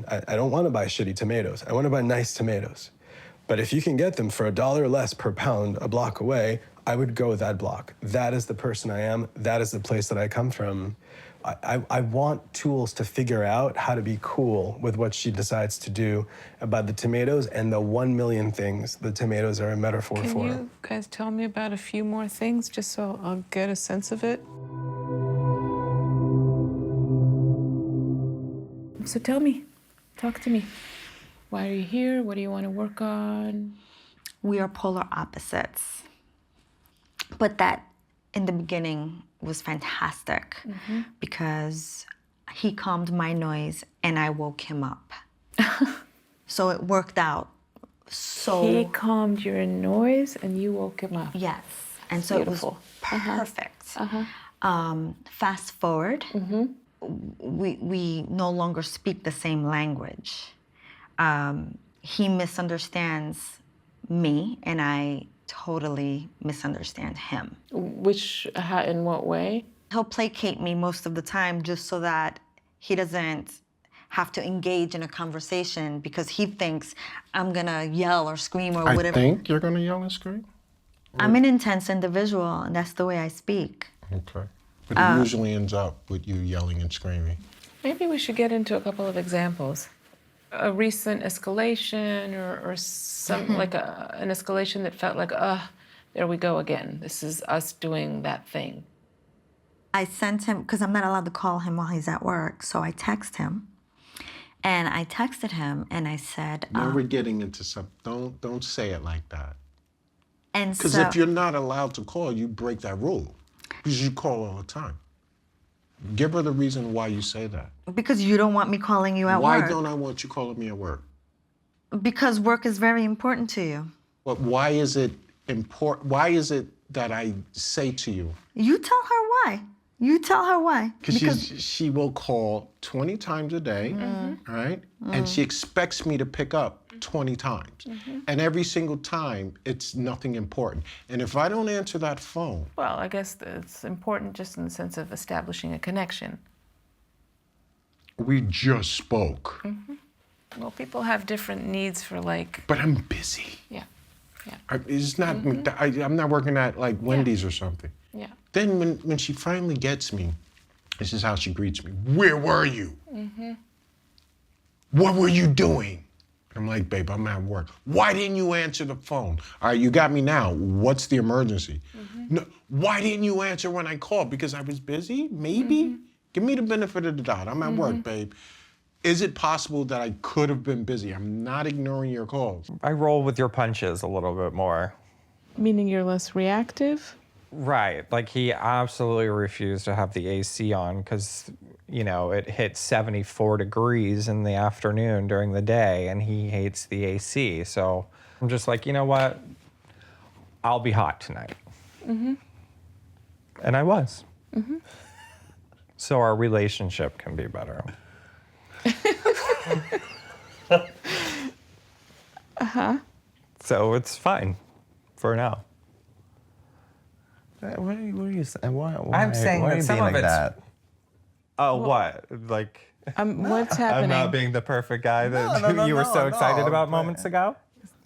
I don't want to buy shitty tomatoes. I want to buy nice tomatoes. But if you can get them for $1 less per pound a block away, I would go that block. That is the person I am. That is the place that I come from. I want tools to figure out how to be cool with what she decides to do about the tomatoes and the 1 million things the tomatoes are a metaphor for. Can you guys tell me about a few more things just so I'll get a sense of it? So tell me, talk to me. Why are you here? What do you want to work on? We are polar opposites. But that, in the beginning, was fantastic because he calmed my noise and I woke him up. So it worked out. So He calmed your noise and you woke him up. yes, and so Beautiful. it was perfect. Fast forward, we no longer speak the same language. He misunderstands me and I totally misunderstand him. In what way? He'll placate me most of the time just so that he doesn't have to engage in a conversation because he thinks I'm gonna yell or scream or whatever. I think you're gonna yell and scream? I'm an intense individual and that's the way I speak. Okay. But it usually ends up with you yelling and screaming. Maybe we should get into a couple of examples. A recent escalation or some like an escalation that felt like, there we go again. This is us doing that thing. I sent him, because I'm not allowed to call him while he's at work, so I text him. And I texted him and I said, Now we're getting into something. Don't say it like that. and Because so, if you're not allowed to call, you break that rule. Because you call all the time. Give her the reason why you say that. because you don't want me calling you at Why work. don't I want you calling me at work? Because work is very important to you. But why is it important? Why is it that I say to you? You tell her why. You tell her why. Because she will call 20 times a day, right? And she expects me to pick up 20 times. And every single time, it's nothing important. And if I don't answer that phone, Well, I guess it's important just in the sense of establishing a connection. we just spoke. Well, people have different needs for like, But I'm busy. yeah, It's not. I'm not working at like Wendy's or something. yeah. Then when she finally gets me, this is how she greets me. Where were you? What were you doing? I'm like, babe, I'm at work. Why didn't you answer the phone? All right, you got me now. What's the emergency? No, why didn't you answer when I called? Because I was busy? Maybe? Give me the benefit of the doubt. I'm at work, babe. Is it possible that I could have been busy? I'm not ignoring your calls. I roll with your punches a little bit more. Meaning you're less reactive? Right, like he absolutely refused to have the AC on because, you know, it hit 74 degrees in the afternoon during the day and he hates the AC. So I'm just like, you know what? I'll be hot tonight. And I was. So our relationship can be better. So it's fine for now. What are you saying? Why I'm saying why are that you some being of like it's- that? Oh, what? Like, What's I'm happening? not being the perfect guy that No, you were so no, excited about but- moments ago?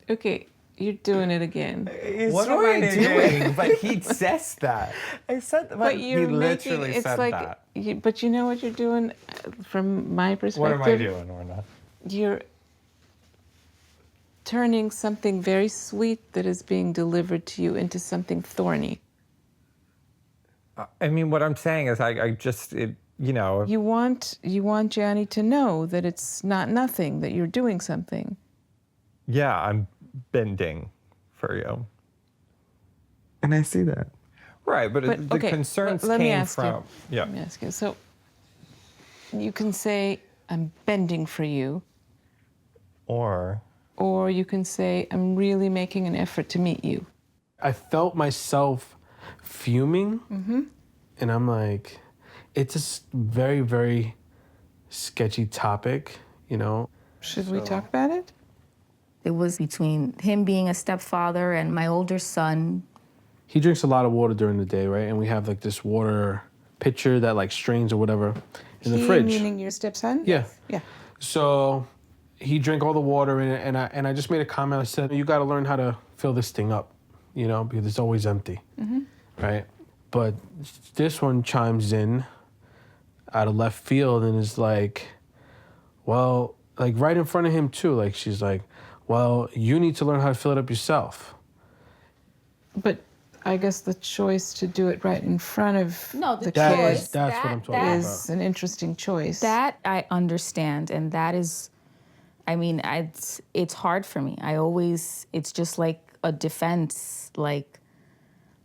Okay, you're doing it again. What am I doing? But he says that. I said, But you're he literally making, it's said like, that. but you know what you're doing from my perspective? What am I doing, Orna? You're turning something very sweet that is being delivered to you into something thorny. I mean, what I'm saying is I just, you know. You want Gianni to know that it's not nothing, that you're doing something. Yeah, I'm bending for you. and I see that. Right, but But, the okay, concerns let me came ask you. from. Yeah. Let me ask you. So you can say, I'm bending for you, Or you can say, I'm really making an effort to meet you. I felt myself fuming, and I'm like, it's a very, very sketchy topic, you know? Should we talk about it? It was between him being a stepfather and my older son. He drinks a lot of water during the day, right? And we have like this water pitcher that like strains or whatever in the fridge. Meaning your stepson? Yeah. Yeah. So he drank all the water in it, and I just made a comment. I said, you got to learn how to fill this thing up, because it's always empty, right? But this one chimes in out of left field and is like, well, like right in front of him too. Like she's like, well, you need to learn how to fill it up yourself. But I guess the choice to do it right in front of the That kid is, that's what I'm talking is an interesting choice. That I understand, and that is, I mean, it's hard for me. It's just like a defense. Like,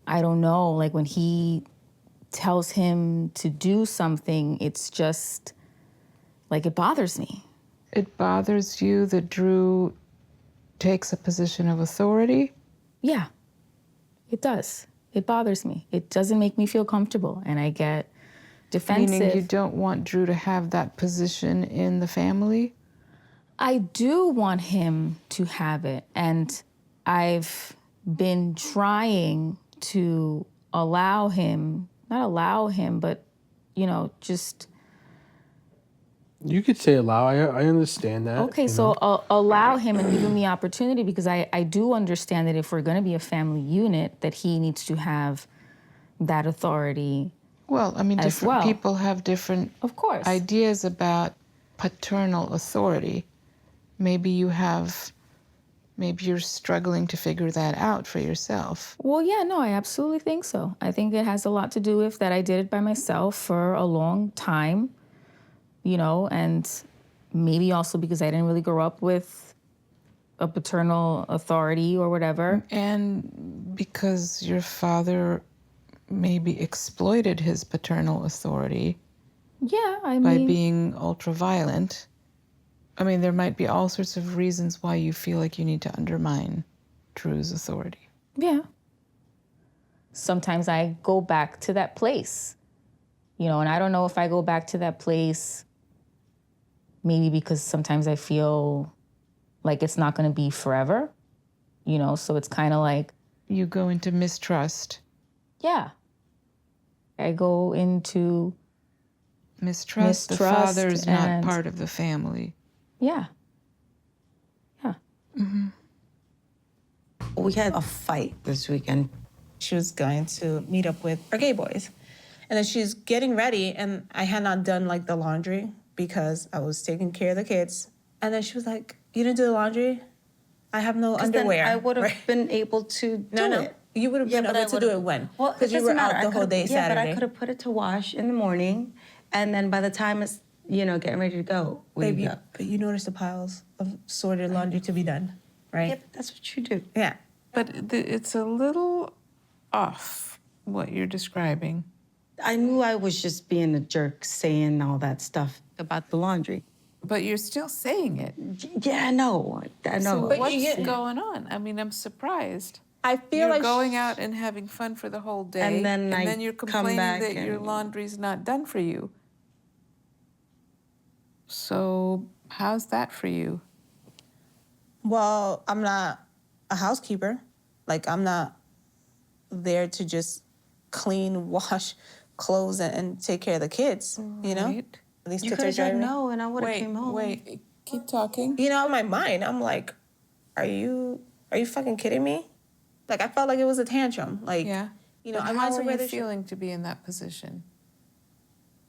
I don't know, like when he tells him to do something, it's just, like it bothers me. It bothers you that Drew takes a position of authority? Yeah, it does. It bothers me. It doesn't make me feel comfortable, and I get defensive. Meaning you don't want Drew to have that position in the family? I do want him to have it, and I've been trying to allow him, not allow him, but, just... You could say allow. I understand that. Okay, so allow him and give him the opportunity, because I do understand that if we're going to be a family unit, that he needs to have that authority. Well, I mean, as different well. people have different Of course. ideas about paternal authority. Maybe you're struggling to figure that out for yourself. Well, yeah, no, I absolutely think so. I think it has a lot to do with that I did it by myself for a long time, and maybe also because I didn't really grow up with a paternal authority or whatever. And because your father maybe exploited his paternal authority Yeah, I by mean... being ultra-violent. I mean, there might be all sorts of reasons why you feel like you need to undermine Drew's authority. Yeah. Sometimes I go back to that place, and I don't know if I go back to that place maybe because sometimes I feel like it's not going to be forever, so it's kind of like... You go into mistrust. Yeah. I go into... Mistrust. The father's not part of the family. Yeah. Yeah. We had a fight this weekend. She was going to meet up with our gay boys. And then she's getting ready, and I had not done like the laundry because I was taking care of the kids. And then she was like, you didn't do the laundry? I have no underwear. Then I would have been able to do it. You would have been able to do it when? Well, because you were out the whole day Yeah, Saturday. but I could have put it to wash in the morning, and then by the time it's, getting ready to go, Baby, but you noticed the piles of sorted laundry to be done, right? Yeah, but that's what you do. Yeah. But it's a little off, what you're describing. I knew I was just being a jerk saying all that stuff about the laundry. But you're still saying it. Yeah, I know. So But what's you get- going on? I mean, I'm surprised. I feel You're like going out and having fun for the whole day, And then I you're come complaining back that your and- laundry's not done for you. So how's that for you? Well, I'm not a housekeeper. Like, I'm not there to just clean, wash clothes, and take care of the kids, Right. These You kids could are have said driving me. no, and I would have came home. Wait, keep talking. In my mind, I'm like, are you fucking kidding me? Like, I felt like it was a tantrum. Like, Yeah. I How wanted to are wear you this. feeling to be in that position?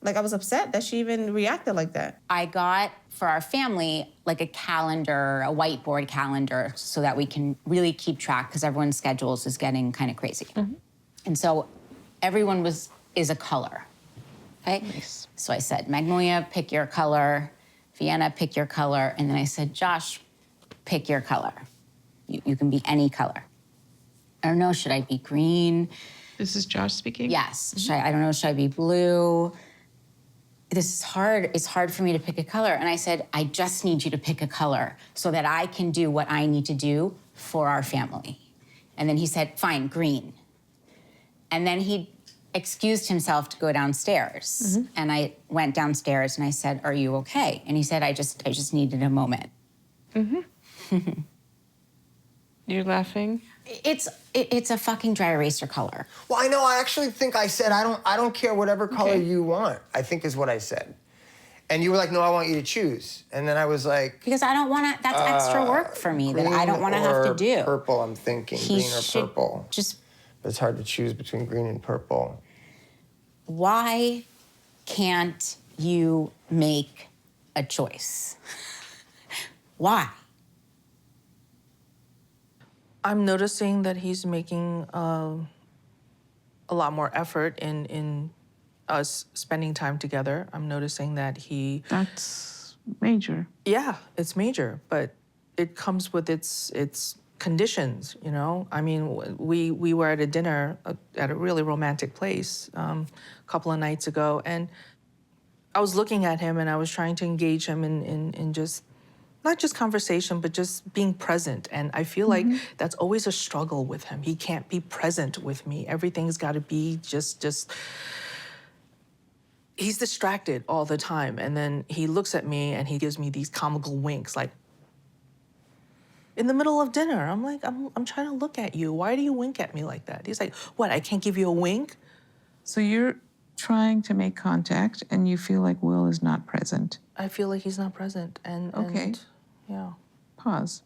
Like, I was upset that she even reacted like that. I got for our family like a calendar, a whiteboard calendar, so that we can really keep track because everyone's schedules is getting kind of crazy. And so everyone is a color. Okay? Nice. So I said, Magnolia, pick your color. Vienna, pick your color. And then I said, Josh, pick your color. You can be any color. I don't know, should I be green? This is Josh speaking? Yes. I don't know, should I be blue? This is hard. It's hard for me to pick a color. And I said, I just need you to pick a color so that I can do what I need to do for our family. And then he said, fine, green. And then he excused himself to go downstairs. And I went downstairs and I said, are you okay? And he said, I just needed a moment. You're laughing? It's a fucking dry eraser color. Well, I know. I actually think I said I don't care whatever color you want. I think is what I said, And you were like, no, I want you to choose. And then I was like, Because I don't want to, that's extra work for me that I don't want to have to do. Purple, I'm thinking, He green or should purple. just, But it's hard to choose between green and purple. why can't you make a choice? Why? I'm noticing that he's making a lot more effort in us spending time together. I'm noticing that he. That's major. Yeah, it's major, but it comes with its conditions, you know? I mean, we were at a dinner at a really romantic place a couple of nights ago, and I was looking at him and I was trying to engage him in just, not just conversation, but just being present. And I feel like that's always a struggle with him. He can't be present with me. Everything's got to be just, he's distracted all the time. And then he looks at me and he gives me these comical winks, like, in the middle of dinner. I'm like, I'm trying to look at you. Why do you wink at me like that? He's like, what, I can't give you a wink? So you're trying to make contact and you feel like Will is not present. I feel like he's not present. Okay. Yeah. Pause.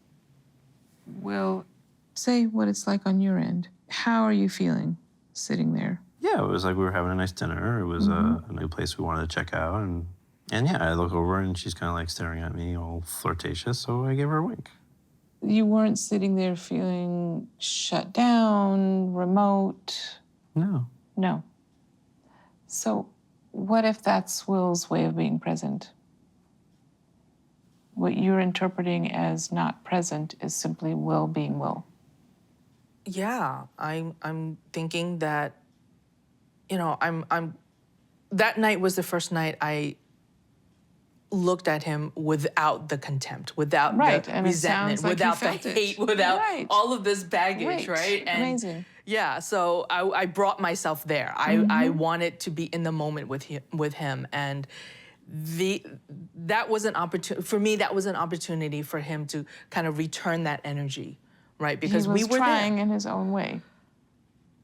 Will, say what it's like on your end. How are you feeling sitting there? Yeah, it was like we were having a nice dinner. It was a new place we wanted to check out. And yeah, I look over and she's kind of like staring at me all flirtatious, so I gave her a wink. You weren't sitting there feeling shut down, remote? No. No. So what if that's Will's way of being present? What you're interpreting as not present is simply Will being Will. Yeah, I'm thinking that, you know, I'm that night was the first night I looked at him without the contempt, without the and resentment, like without the hate, without all of this baggage, right? And amazing. yeah, so I brought myself there. I wanted to be in the moment with him, and that was an opportunity for me. That was an opportunity for him to kind of return that energy, right? Because he was we were trying there. in his own way.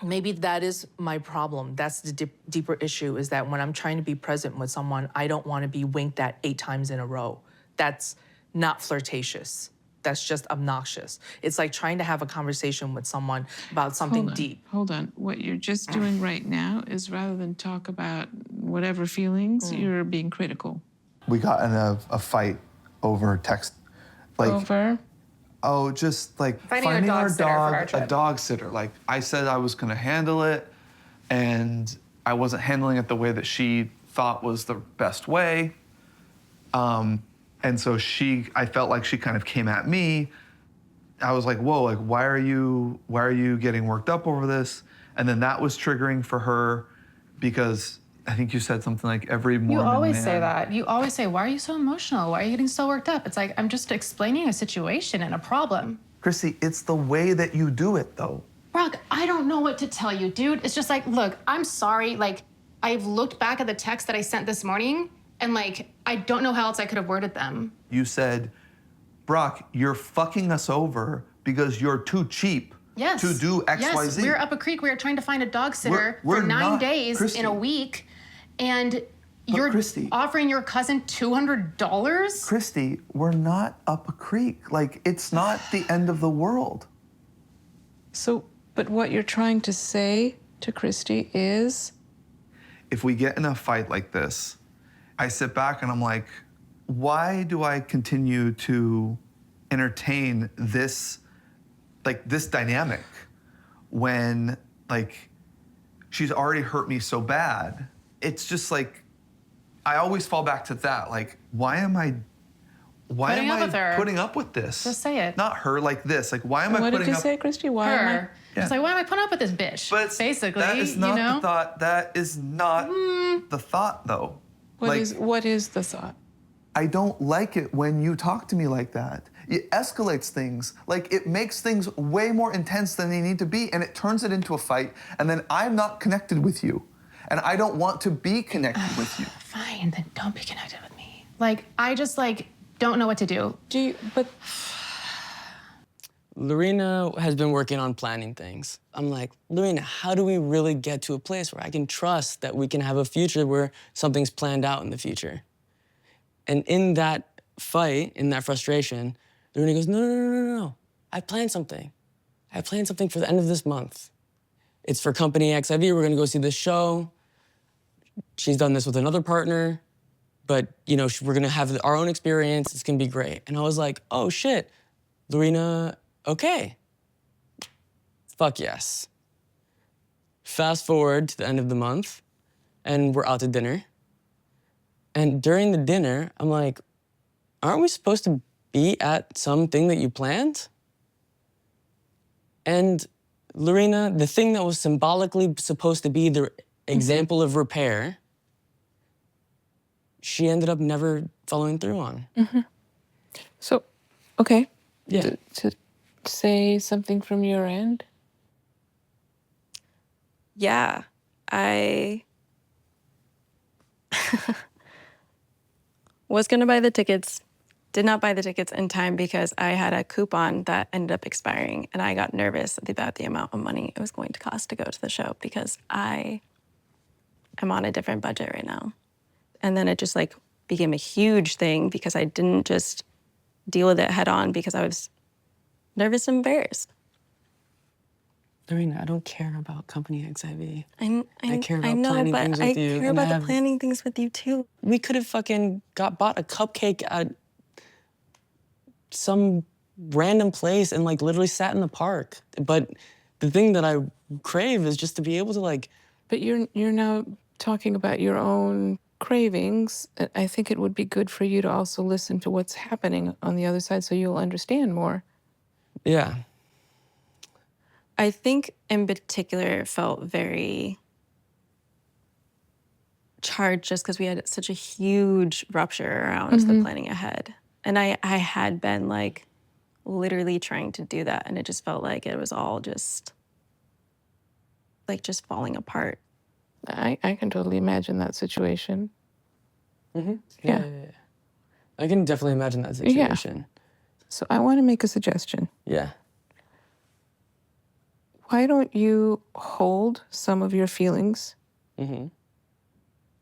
Maybe that is my problem. That's the deeper issue, is that when I'm trying to be present with someone, I don't want to be winked at 8 times in a row. That's not flirtatious. That's just obnoxious. It's like trying to have a conversation with someone about something deep. Hold on. What you're just doing right now is, rather than talk about whatever feelings, you're being critical. We got in a fight over text. Like, Over? Oh, just like finding our dog a dog sitter. Like, I said I was gonna handle it, and I wasn't handling it the way that she thought was the best way. And so I felt like she kind of came at me. I was like, whoa, like, why are you getting worked up over this? And then that was triggering for her, because I think you said something like every Mormon You always man. say that. You always say, why are you so emotional? Why are you getting so worked up? It's like, I'm just explaining a situation and a problem. Chrissy, it's the way that you do it, though. Brock, I don't know what to tell you, dude. It's just like, look, I'm sorry. Like, I've looked back at the text that I sent this morning, and like, I don't know how else I could have worded them. You said, Brock, you're fucking us over because you're too cheap to do X, Y, Z. Yes, we were up a creek. We were trying to find a dog sitter We're for 9 not, days Christy. in a week, and you're Christy. offering your cousin $200? Christy, we're not up a creek. Like, it's not the end of the world. So, but what you're trying to say to Christy is? If we get in a fight like this, I sit back and I'm like, why do I continue to entertain this, like, this dynamic when, like, she's already hurt me so bad? It's just like, I always fall back to that. Like, why am I putting up with this? Just say it. Not her, like this. Like, why am I What putting did you up? say, Christy? Why am I? Her. It's like, why am I putting up with this bitch? But basically, that is not you know? the thought. That is not the thought, though. What is the thought? I don't like it when you talk to me like that. It escalates things. Like, it makes things way more intense than they need to be, and it turns it into a fight, and then I'm not connected with you. And I don't want to be connected with you. Fine, then don't be connected with me. Like, I just, like, don't know what to do. Lorena has been working on planning things. I'm like, Lorena, how do we really get to a place where I can trust that we can have a future where something's planned out in the future? And in that fight, in that frustration, Lorena goes, no. I planned something. I planned something for the end of this month. It's for Company XIV. We're gonna go see this show. She's done this with another partner, but we're gonna have our own experience. It's gonna be great. And I was like, oh shit, Lorena, okay. Fuck yes. Fast forward to the end of the month, and we're out to dinner. And during the dinner, I'm like, aren't we supposed to be at something that you planned? And Lorena, the thing that was symbolically supposed to be the example of repair, she ended up never following through on. So, okay. Yeah. To say something from your end? Yeah, I was gonna buy the tickets, did not buy the tickets in time because I had a coupon that ended up expiring, and I got nervous about the amount of money it was going to cost to go to the show because I am on a different budget right now. And then it just like became a huge thing because I didn't just deal with it head on because I was nervous and embarrassed. Lorena, I don't care about Company XIV. I care about I know, planning but things I with you. care about the planning things with you too. We could have fucking bought a cupcake at some random place and like literally sat in the park. But the thing that I crave is just to be able to like. But you're now talking about your own cravings. I think it would be good for you to also listen to what's happening on the other side so you'll understand more. Yeah. I think in particular it felt very charged just because we had such a huge rupture around the planning ahead. And I had been like literally trying to do that, and it just felt like it was all just falling apart. I can totally imagine that situation. Yeah. I can definitely imagine that situation. So I want to make a suggestion. Yeah. Why don't you hold some of your feelings and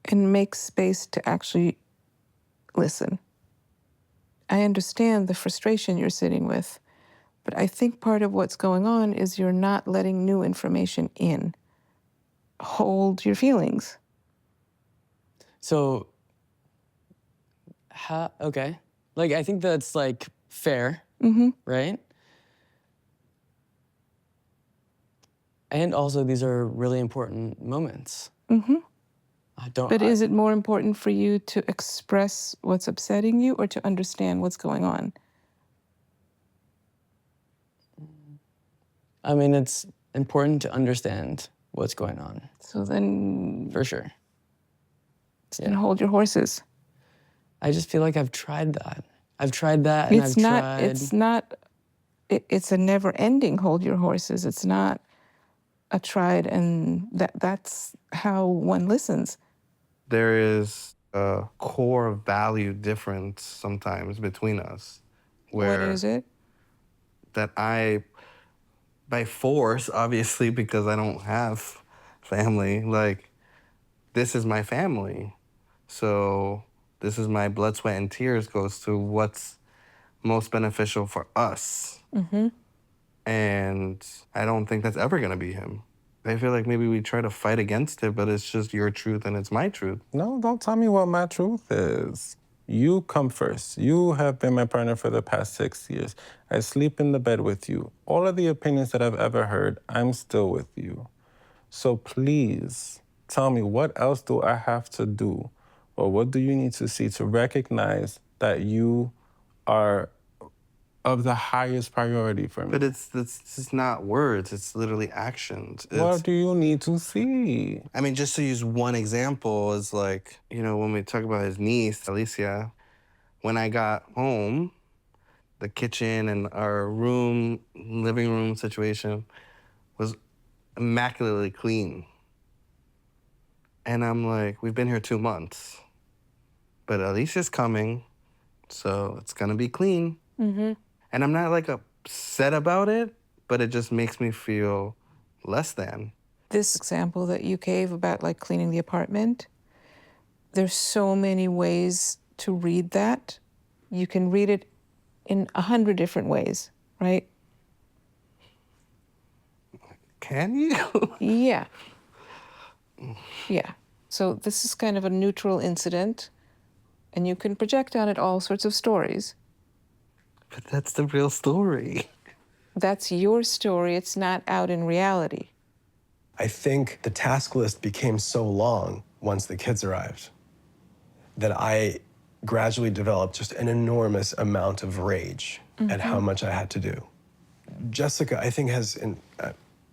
make space to actually listen? I understand the frustration you're sitting with, but I think part of what's going on is you're not letting new information in. Hold your feelings. So, okay. Like, I think that's like fair, right? And also, these are really important moments. But is it more important for you to express what's upsetting you or to understand what's going on? I mean, it's important to understand what's going on. So then... For sure. Then hold your horses. I just feel like I've tried that. I've tried that, and It's a never-ending hold your horses. It's not a tried, and that's how one listens. There is a core value difference sometimes between us. What is it? That I, by force, obviously, because I don't have family, like, this is my family. So this is my blood, sweat, and tears goes to what's most beneficial for us. And I don't think that's ever gonna be him. I feel like maybe we try to fight against it, but it's just your truth and it's my truth. No, don't tell me what my truth is. You come first. You have been my partner for the past 6 years. I sleep in the bed with you. All of the opinions that I've ever heard, I'm still with you. So please, tell me, what else do I have to do? Or what do you need to see to recognize that you are of the highest priority for me? But it's just not words, it's literally actions. What do you need to see? I mean, just to use one example is like, when we talk about his niece, Alicia, when I got home, the kitchen and our living room situation was immaculately clean. And I'm like, we've been here 2 months, but Alicia's coming, so it's gonna be clean. And I'm not like upset about it, but it just makes me feel less than. This example that you gave about like cleaning the apartment, there's so many ways to read that, you can read it in 100 different ways, right? Can you? Yeah. Yeah. So this is kind of a neutral incident, and you can project on it all sorts of stories. But that's the real story. That's your story. It's not out in reality. I think the task list became so long once the kids arrived that I gradually developed just an enormous amount of rage at how much I had to do. Jessica, I think, has,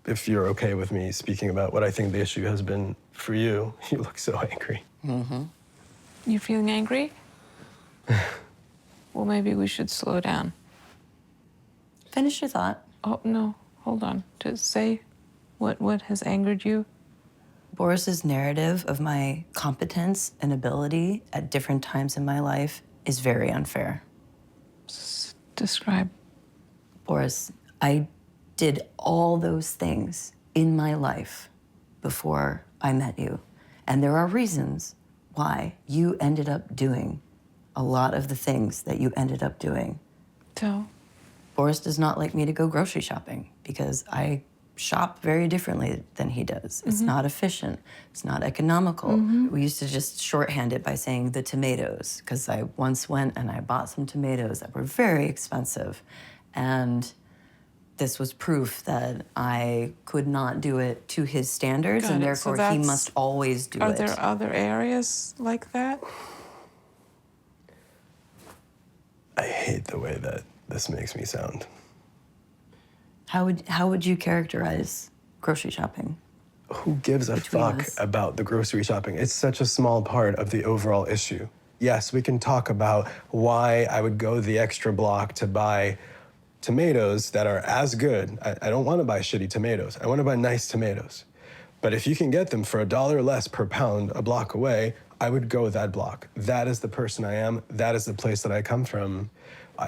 if you're okay with me speaking about what I think the issue has been for you, you look so angry. You feeling angry? Well, maybe we should slow down. Finish your thought. Oh, no, hold on. To say what has angered you? Boris's narrative of my competence and ability at different times in my life is very unfair. Describe. Boris, I did all those things in my life before I met you. And there are reasons why you ended up doing a lot of the things that you ended up doing. So? Boris does not like me to go grocery shopping because I shop very differently than he does. It's not efficient. It's not economical. We used to just shorthand it by saying the tomatoes, because I once went and I bought some tomatoes that were very expensive. And this was proof that I could not do it to his standards, Got and it. therefore So he that's- must always do Are it. there other areas like that? I hate the way that this makes me sound. How would you characterize grocery shopping? Who gives a Between fuck us. about the grocery shopping? It's such a small part of the overall issue. Yes, we can talk about why I would go the extra block to buy tomatoes that are as good. I don't want to buy shitty tomatoes. I want to buy nice tomatoes. But if you can get them for $1 less per pound a block away, I would go that block. That is the person I am. That is the place that I come from.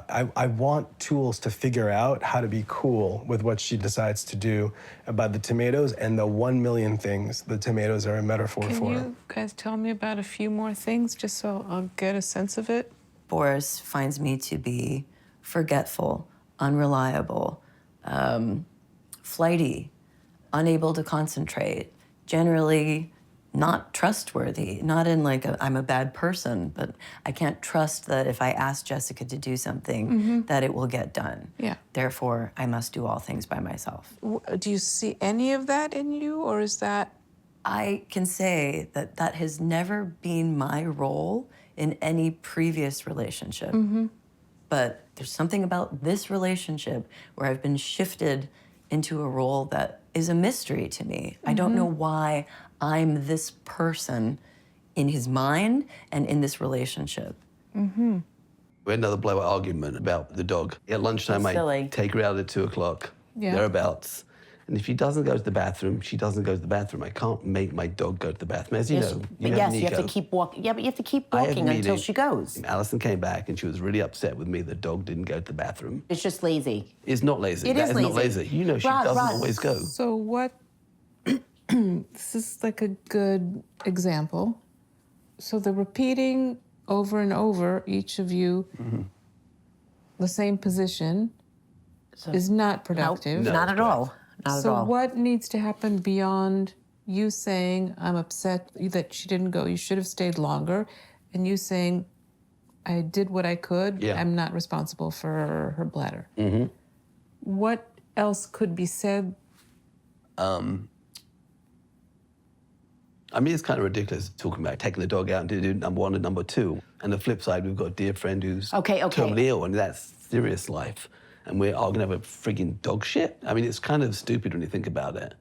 I want tools to figure out how to be cool with what she decides to do about the tomatoes and the 1 million things the tomatoes are a metaphor Can for. you guys tell me about a few more things just so I'll get a sense of it? Boris finds me to be forgetful, unreliable, flighty, unable to concentrate, generally not trustworthy. Not in like I'm a bad person, but I can't trust that if I ask Jessica to do something, that it will get done. Yeah. Therefore, I must do all things by myself. Do you see any of that in you, or is that? I can say that that has never been my role in any previous relationship. But there's something about this relationship where I've been shifted into a role that is a mystery to me. I don't know why I'm this person in his mind and in this relationship. We had another blowout argument about the dog. At lunchtime, That's silly. I take her out at 2 o'clock, Yeah. thereabouts. And if she doesn't go to the bathroom, she doesn't go to the bathroom. I can't make my dog go to the bathroom. As you know, But you yes, have you have to Nico. keep walking. Yeah, but you have to keep I have a walking until meeting. she goes. Alison came back and she was really upset with me the dog didn't go to the bathroom. It's just lazy. It's not lazy. It That is not lazy. lazy. You know she Roz, doesn't Roz. always go. So what? This is like a good example. So the repeating over and over, each of you, the same position, is not productive. No, not at all. Not So at all. what needs to happen beyond you saying, I'm upset that she didn't go, you should have stayed longer, and you saying, I did what I could, Yeah. I'm not responsible for her bladder. What else could be said? I mean, it's kind of ridiculous talking about taking the dog out and do number 1 and number 2. And the flip side, we've got a dear friend who's Okay. terminally ill, and that's serious life. And we're arguing over frigging dog shit. I mean, it's kind of stupid when you think about it.